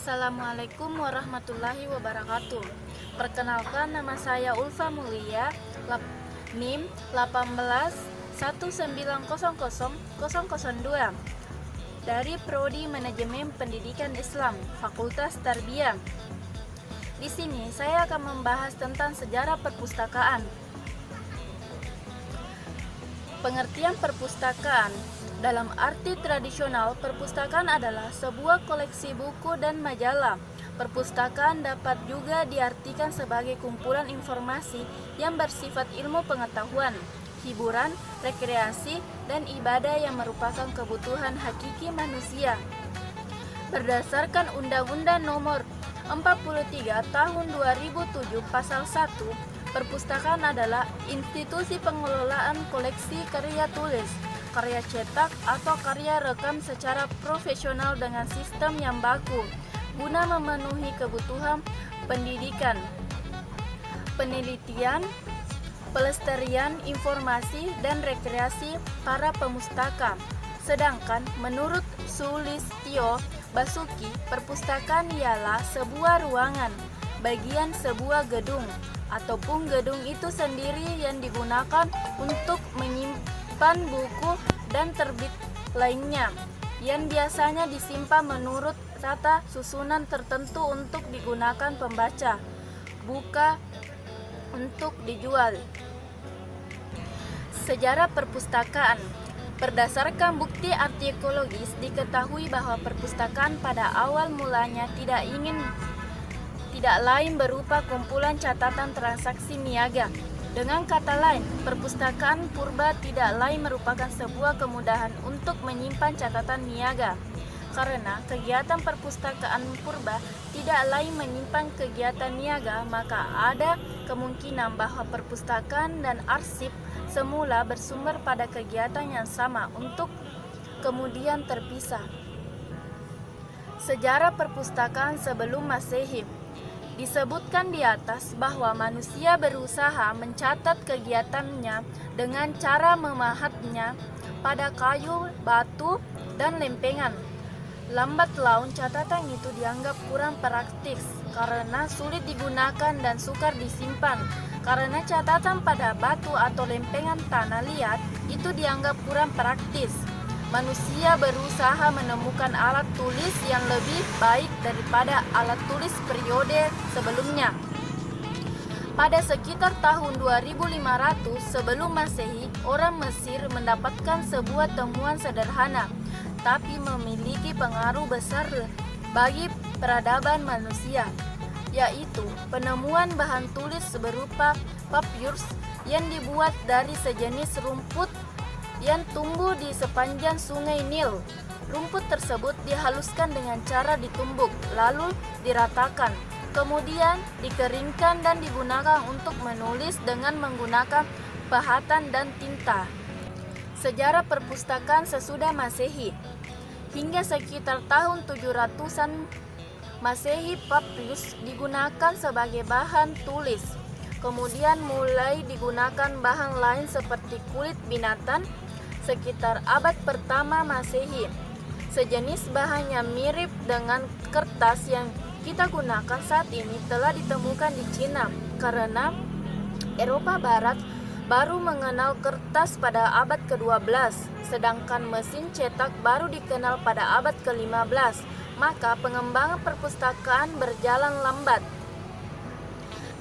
Assalamualaikum warahmatullahi wabarakatuh. Perkenalkan, nama saya Ulfa Mulia, NIM 1819000002 dari Prodi Manajemen Pendidikan Islam, Fakultas Tarbiyah. Di sini saya akan membahas tentang sejarah perpustakaan. Pengertian perpustakaan dalam arti tradisional, perpustakaan adalah sebuah koleksi buku dan majalah. Perpustakaan dapat juga diartikan sebagai kumpulan informasi yang bersifat ilmu pengetahuan, hiburan, rekreasi, dan ibadah yang merupakan kebutuhan hakiki manusia. Berdasarkan Undang-Undang Nomor 43 Tahun 2007 Pasal 1, perpustakaan adalah institusi pengelolaan koleksi karya tulis, karya cetak, atau karya rekam secara profesional dengan sistem yang baku guna memenuhi kebutuhan pendidikan, penelitian, pelestarian informasi, dan rekreasi para pemustaka. Sedangkan menurut Sulistyo Basuki, perpustakaan ialah sebuah ruangan, bagian sebuah gedung, ataupun gedung itu sendiri yang digunakan untuk menyimpan buku dan terbit lainnya yang biasanya disimpan menurut tata susunan tertentu untuk digunakan pembaca, bukan untuk dijual. Sejarah perpustakaan. Berdasarkan bukti arkeologis, diketahui bahwa perpustakaan pada awal mulanya tidak lain berupa kumpulan catatan transaksi niaga. Dengan kata lain, perpustakaan purba tidak lain merupakan sebuah kemudahan untuk menyimpan catatan niaga. Karena kegiatan perpustakaan purba tidak lain menyimpan kegiatan niaga, maka ada kemungkinan bahwa perpustakaan dan arsip semula bersumber pada kegiatan yang sama untuk kemudian terpisah. Sejarah perpustakaan sebelum Masehi. Disebutkan di atas bahwa manusia berusaha mencatat kegiatannya dengan cara memahatnya pada kayu, batu, dan lempengan. Lambat laun catatan itu dianggap kurang praktis karena sulit digunakan dan sukar disimpan. Karena catatan pada batu atau lempengan tanah liat itu dianggap kurang praktis, manusia berusaha menemukan alat tulis yang lebih baik daripada alat tulis periode sebelumnya. Pada sekitar tahun 2500 sebelum Masehi, orang Mesir mendapatkan sebuah temuan sederhana, tapi memiliki pengaruh besar bagi peradaban manusia, yaitu penemuan bahan tulis berupa papyrus yang dibuat dari sejenis rumput yang tumbuh di sepanjang sungai Nil. Rumput tersebut dihaluskan dengan cara ditumbuk, lalu diratakan, kemudian dikeringkan dan digunakan untuk menulis dengan menggunakan pahatan dan tinta. Sejarah perpustakaan sesudah Masehi. Hingga sekitar tahun 700-an Masehi, papyrus digunakan sebagai bahan tulis. Kemudian mulai digunakan bahan lain seperti kulit binatang sekitar abad pertama Masehi. Sejenis bahan yang mirip dengan kertas yang kita gunakan saat ini telah ditemukan di Cina, karena Eropa Barat baru mengenal kertas pada abad ke-12, sedangkan mesin cetak baru dikenal pada abad ke-15. Maka pengembangan perpustakaan berjalan lambat.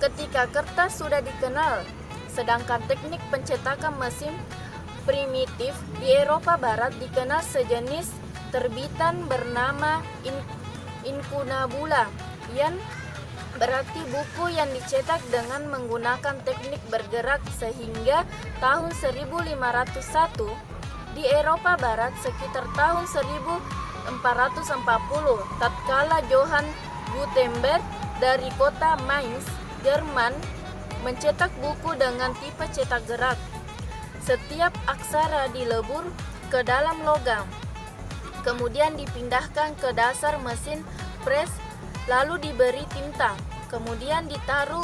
Ketika kertas sudah dikenal, sedangkan teknik pencetakan mesin primitif di Eropa Barat dikenal, sejenis terbitan bernama incunabula, yang berarti buku yang dicetak dengan menggunakan teknik bergerak. Sehingga tahun 1501 di Eropa Barat, sekitar tahun 1440, tatkala Johann Gutenberg dari kota Mainz, Jerman, mencetak buku dengan tipe cetak gerak. Setiap aksara dilebur ke dalam logam, kemudian dipindahkan ke dasar mesin pres, lalu diberi tinta, kemudian ditaruh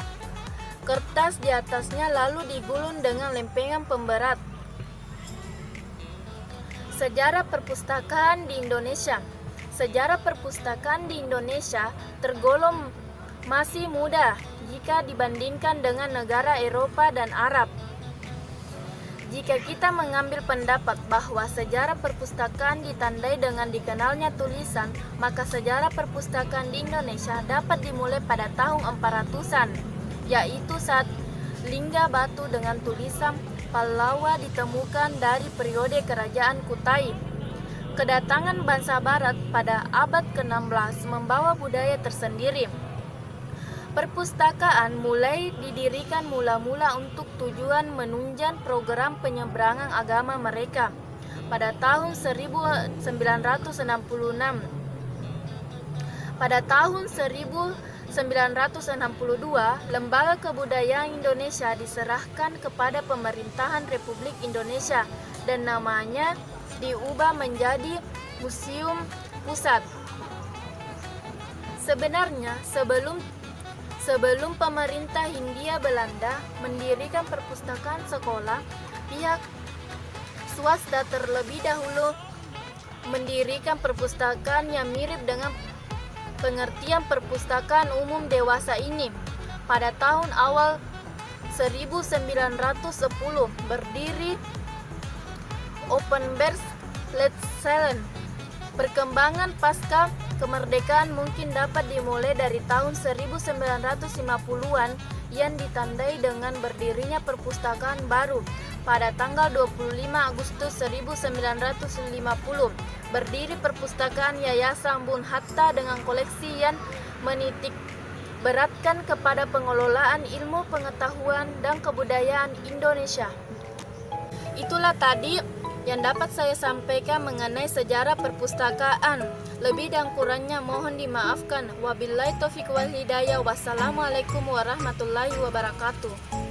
kertas di atasnya, lalu digulung dengan lempengan pemberat. Sejarah perpustakaan di Indonesia. sejarah perpustakaan di Indonesia tergolong masih muda jika dibandingkan dengan negara Eropa dan Arab. Jika kita mengambil pendapat bahwa sejarah perpustakaan ditandai dengan dikenalnya tulisan, maka sejarah perpustakaan di Indonesia dapat dimulai pada tahun 400-an, yaitu saat lingga batu dengan tulisan Pallawa ditemukan dari periode Kerajaan Kutai. Kedatangan bangsa Barat pada abad ke-16 membawa budaya tersendiri. Perpustakaan mulai didirikan mula-mula untuk tujuan menunjang program penyeberangan agama mereka. Pada tahun 1966, pada tahun 1962, Lembaga Kebudayaan Indonesia diserahkan kepada Pemerintahan Republik Indonesia dan namanya diubah menjadi Museum Pusat. Sebenarnya sebelum pemerintah Hindia Belanda mendirikan perpustakaan sekolah, pihak swasta terlebih dahulu mendirikan perpustakaan yang mirip dengan pengertian perpustakaan umum dewasa ini. Pada tahun awal 1910 berdiri Openberg Ledselen. Perkembangan pasca kemerdekaan mungkin dapat dimulai dari tahun 1950-an yang ditandai dengan berdirinya perpustakaan baru. Pada tanggal 25 Agustus 1950, berdiri perpustakaan Yayasan Bung Hatta dengan koleksi yang menitik beratkan kepada pengelolaan ilmu pengetahuan dan kebudayaan Indonesia. Itulah tadi yang dapat saya sampaikan mengenai sejarah perpustakaan. Lebih dan kurangnya mohon dimaafkan. Wabillahi taufiq wal hidayah. Wassalamualaikum warahmatullahi wabarakatuh.